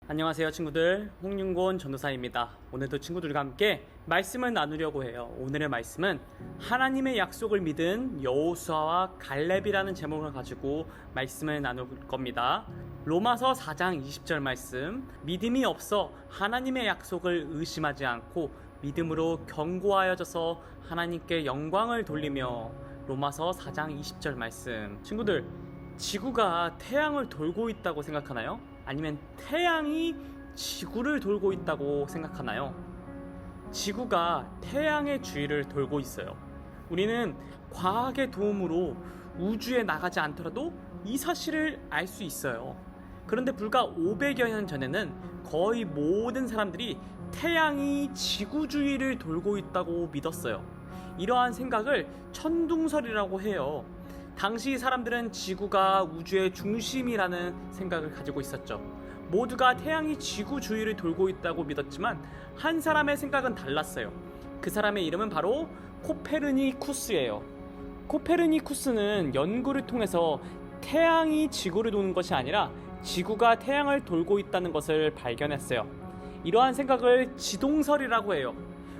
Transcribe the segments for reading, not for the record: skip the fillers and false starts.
안녕하세요 친구들, 홍윤곤 전도사입니다. 오늘도 친구들과 함께 말씀을 나누려고 해요. 오늘의 말씀은 하나님의 약속을 믿은 여호수아와 갈렙이라는 제목을 가지고 말씀을 나눌 겁니다. 로마서 4장 20절 말씀, 믿음이 없어 하나님의 약속을 의심하지 않고 믿음으로 견고하여져서 하나님께 영광을 돌리며. 로마서 4장 20절 말씀. 친구들, 지구가 태양을 돌고 있다고 생각하나요? 아니면 태양이 지구를 돌고 있다고 생각하나요? 지구가 태양의 주위를 돌고 있어요. 우리는 과학의 도움으로 우주에 나가지 않더라도 이 사실을 알 수 있어요. 그런데 불과 500여 년 전에는 거의 모든 사람들이 태양이 지구 주위를 돌고 있다고 믿었어요. 이러한 생각을 천둥설이라고 해요. 당시 사람들은 지구가 우주의 중심이라는 생각을 가지고 있었죠. 모두가 태양이 지구 주위를 돌고 있다고 믿었지만 한 사람의 생각은 달랐어요. 그 사람의 이름은 바로 코페르니쿠스예요. 코페르니쿠스는 연구를 통해서 태양이 지구를 도는 것이 아니라 지구가 태양을 돌고 있다는 것을 발견했어요. 이러한 생각을 지동설이라고 해요.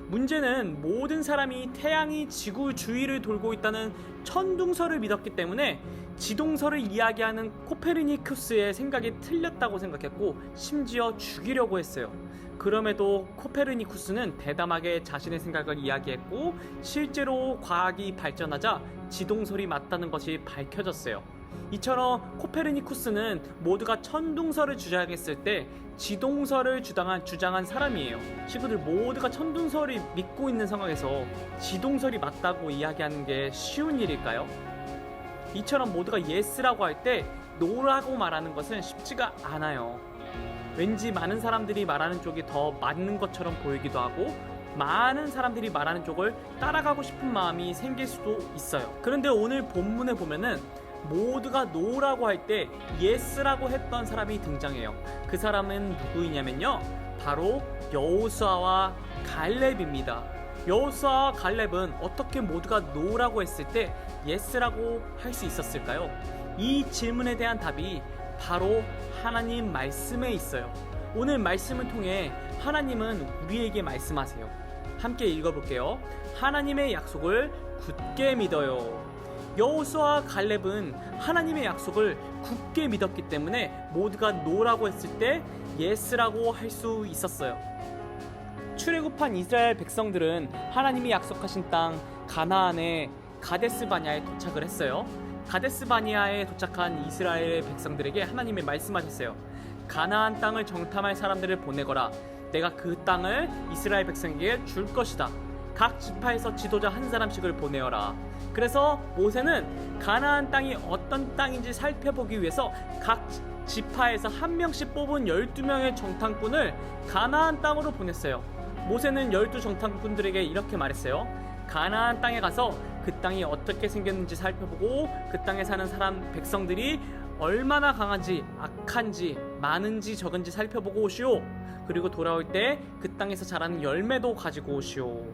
문제는 모든 사람이 태양이 지구 주위를 돌고 있다는 천둥설을 믿었기 때문에 지동설을 이야기하는 코페르니쿠스의 생각이 틀렸다고 생각했고 심지어 죽이려고 했어요. 그럼에도 코페르니쿠스는 대담하게 자신의 생각을 이야기했고 실제로 과학이 발전하자 지동설이 맞다는 것이 밝혀졌어요. 이처럼 코페르니쿠스는 모두가 천둥설을 주장했을 때 지동설을 주장한 사람이에요. 친구들, 모두가 천둥설을 믿고 있는 상황에서 지동설이 맞다고 이야기하는 게 쉬운 일일까요? 이처럼 모두가 예스라고 할 때 노라고 말하는 것은 쉽지가 않아요. 왠지 많은 사람들이 말하는 쪽이 더 맞는 것처럼 보이기도 하고 많은 사람들이 말하는 쪽을 따라가고 싶은 마음이 생길 수도 있어요. 그런데 오늘 본문에 보면은 모두가 노라고 할 때 예스라고 했던 사람이 등장해요. 그 사람은 누구이냐면요, 바로 여호수아와 갈렙입니다. 여호수아와 갈렙은 어떻게 모두가 노라고 했을 때 예스라고 할 수 있었을까요? 이 질문에 대한 답이 바로 하나님 말씀에 있어요. 오늘 말씀을 통해 하나님은 우리에게 말씀하세요. 함께 읽어볼게요. 하나님의 약속을 굳게 믿어요. 여호수아와 갈렙은 하나님의 약속을 굳게 믿었기 때문에 모두가 노라고 했을 때 예스라고 할 수 있었어요. 출애굽한 이스라엘 백성들은 하나님이 약속하신 땅 가나안의 가데스 바냐에 도착을 했어요. 가데스 바냐에 도착한 이스라엘 백성들에게 하나님이 말씀하셨어요. 가나안 땅을 정탐할 사람들을 보내거라. 내가 그 땅을 이스라엘 백성에게 줄 것이다. 각 지파에서 지도자 한 사람씩을 보내어라. 그래서 모세는 가나안 땅이 어떤 땅인지 살펴보기 위해서 각 지파에서 한 명씩 뽑은 12명의 정탐꾼을 가나안 땅으로 보냈어요. 모세는 12 정탐꾼들에게 이렇게 말했어요. 가나안 땅에 가서 그 땅이 어떻게 생겼는지 살펴보고 그 땅에 사는 사람 백성들이 얼마나 강한지 악한지 많은지 적은지 살펴보고 오시오. 그리고 돌아올 때 그 땅에서 자라는 열매도 가지고 오시오.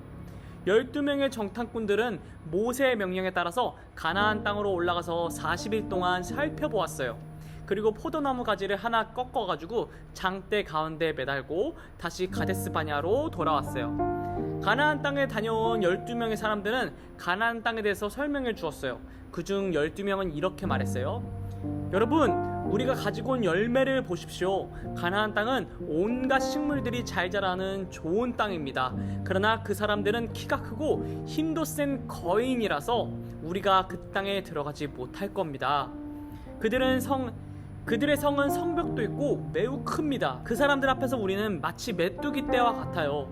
12명의 정탐꾼들은 모세의 명령에 따라서 가나안 땅으로 올라가서 40일 동안 살펴보았어요. 그리고 포도나무 가지를 하나 꺾어가지고 장대 가운데 매달고 다시 가데스 바냐로 돌아왔어요. 가나안 땅에 다녀온 12명의 사람들은 가나안 땅에 대해서 설명해 주었어요. 그중 12명은 이렇게 말했어요. 여러분, 우리가 가지고 온 열매를 보십시오. 가나안 땅은 온갖 식물들이 잘 자라는 좋은 땅입니다. 그러나 그 사람들은 키가 크고 힘도 센 거인이라서 우리가 그 땅에 들어가지 못할 겁니다. 그들의 성은 성벽도 있고 매우 큽니다. 그 사람들 앞에서 우리는 마치 메뚜기 떼와 같아요.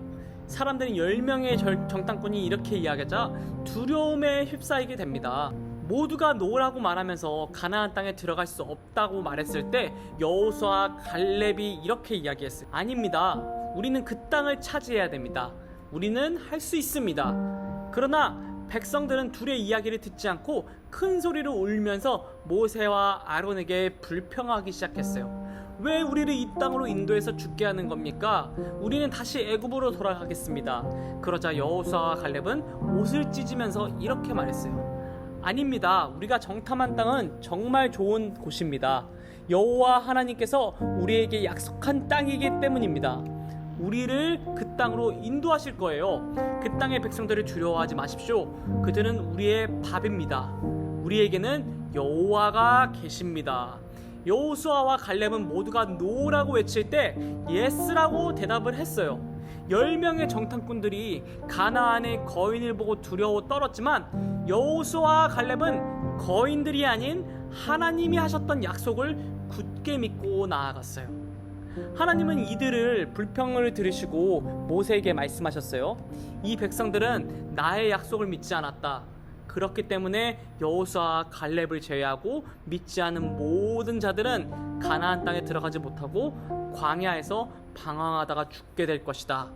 사람들은 10명의 정탐꾼이 이렇게 이야기하자 두려움에 휩싸이게 됩니다. 모두가 노라고 말하면서 가나안 땅에 들어갈 수 없다고 말했을 때 여호수아와 갈렙이 이렇게 이야기했어요. 아닙니다. 우리는 그 땅을 차지해야 됩니다. 우리는 할 수 있습니다. 그러나 백성들은 둘의 이야기를 듣지 않고 큰 소리로 울면서 모세와 아론에게 불평하기 시작했어요. 왜 우리를 이 땅으로 인도해서 죽게 하는 겁니까? 우리는 다시 애굽으로 돌아가겠습니다. 그러자 여호수아와 갈렙은 옷을 찢으면서 이렇게 말했어요. 아닙니다. 우리가 정탐한 땅은 정말 좋은 곳입니다. 여호와 하나님께서 우리에게 약속한 땅이기 때문입니다. 우리를 그 땅으로 인도하실 거예요. 그 땅의 백성들을 두려워하지 마십시오. 그들은 우리의 밥입니다. 우리에게는 여호와가 계십니다. 여호수아와 갈렙은 모두가 노라고 외칠 때 예스라고 대답을 했어요. 10명의 정탐꾼들이 가나안의 거인을 보고 두려워 떨었지만 여호수아와 갈렙은 거인들이 아닌 하나님이 하셨던 약속을 굳게 믿고 나아갔어요. 하나님은 이들을 불평을 들으시고 모세에게 말씀하셨어요. 이 백성들은 나의 약속을 믿지 않았다. 그렇기 때문에 여호수아와 갈렙을 제외하고 믿지 않은 모든 자들은 가나안 땅에 들어가지 못하고 광야에서 방황하다가 죽게 될 것이다.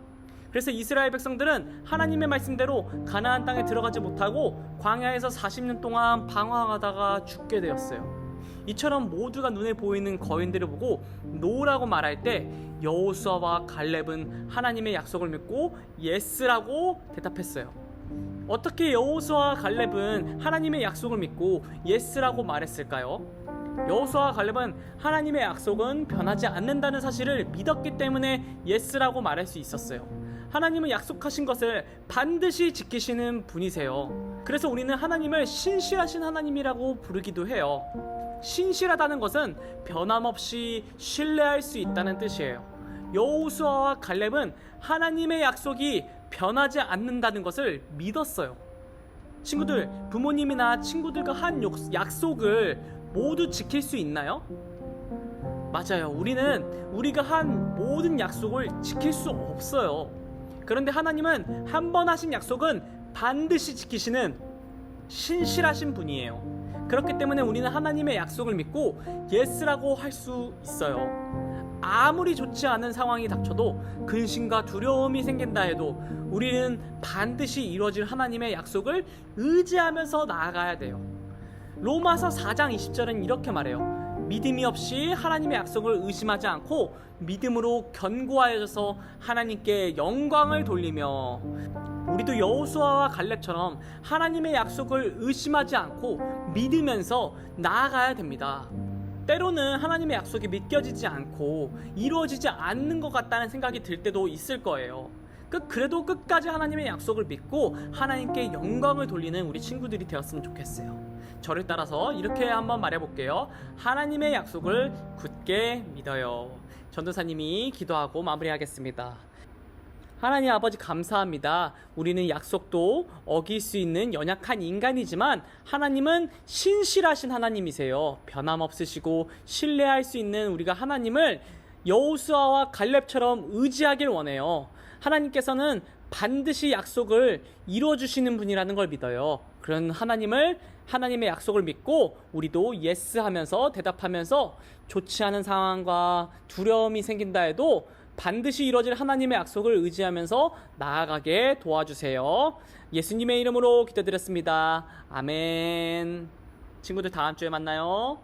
그래서 이스라엘 백성들은 하나님의 말씀대로 가나안 땅에 들어가지 못하고 광야에서 40년 동안 방황하다가 죽게 되었어요. 이처럼 모두가 눈에 보이는 거인들을 보고 노라고 말할 때 여호수아와 갈렙은 하나님의 약속을 믿고 예스라고 대답했어요. 어떻게 여호수아와 갈렙은 하나님의 약속을 믿고 예스라고 말했을까요? 여호수아와 갈렙은 하나님의 약속은 변하지 않는다는 사실을 믿었기 때문에 예스라고 말할 수 있었어요. 하나님은 약속하신 것을 반드시 지키시는 분이세요. 그래서 우리는 하나님을 신실하신 하나님이라고 부르기도 해요. 신실하다는 것은 변함없이 신뢰할 수 있다는 뜻이에요. 여호수아와 갈렙은 하나님의 약속이 변하지 않는다는 것을 믿었어요. 친구들, 부모님이나 친구들과 한 약속을 모두 지킬 수 있나요? 맞아요. 우리가 한 모든 약속을 지킬 수 없어요. 그런데 하나님은 한 번 하신 약속은 반드시 지키시는 신실하신 분이에요. 그렇기 때문에 우리는 하나님의 약속을 믿고 예스라고 할 수 있어요. 아무리 좋지 않은 상황이 닥쳐도 근심과 두려움이 생긴다 해도 우리는 반드시 이루어질 하나님의 약속을 의지하면서 나아가야 돼요. 로마서 4장 20절은 이렇게 말해요. 믿음이 없이 하나님의 약속을 의심하지 않고 믿음으로 견고하여져서 하나님께 영광을 돌리며. 우리도 여호수아와 갈렙처럼 하나님의 약속을 의심하지 않고 믿으면서 나아가야 됩니다. 때로는 하나님의 약속이 믿겨지지 않고 이루어지지 않는 것 같다는 생각이 들 때도 있을 거예요. 그래도 끝까지 하나님의 약속을 믿고 하나님께 영광을 돌리는 우리 친구들이 되었으면 좋겠어요. 저를 따라서 이렇게 한번 말해볼게요. 하나님의 약속을 굳게 믿어요. 전도사님이 기도하고 마무리하겠습니다. 하나님 아버지 감사합니다. 우리는 약속도 어길 수 있는 연약한 인간이지만 하나님은 신실하신 하나님이세요. 변함없으시고 신뢰할 수 있는 우리가 하나님을 여호수아와 갈렙처럼 의지하길 원해요. 하나님께서는 반드시 약속을 이루어주시는 분이라는 걸 믿어요. 그런 하나님의 약속을 믿고 우리도 예스 하면서 대답하면서 좋지 않은 상황과 두려움이 생긴다 해도 반드시 이루어질 하나님의 약속을 의지하면서 나아가게 도와주세요. 예수님의 이름으로 기도드렸습니다. 아멘. 친구들 다음 주에 만나요.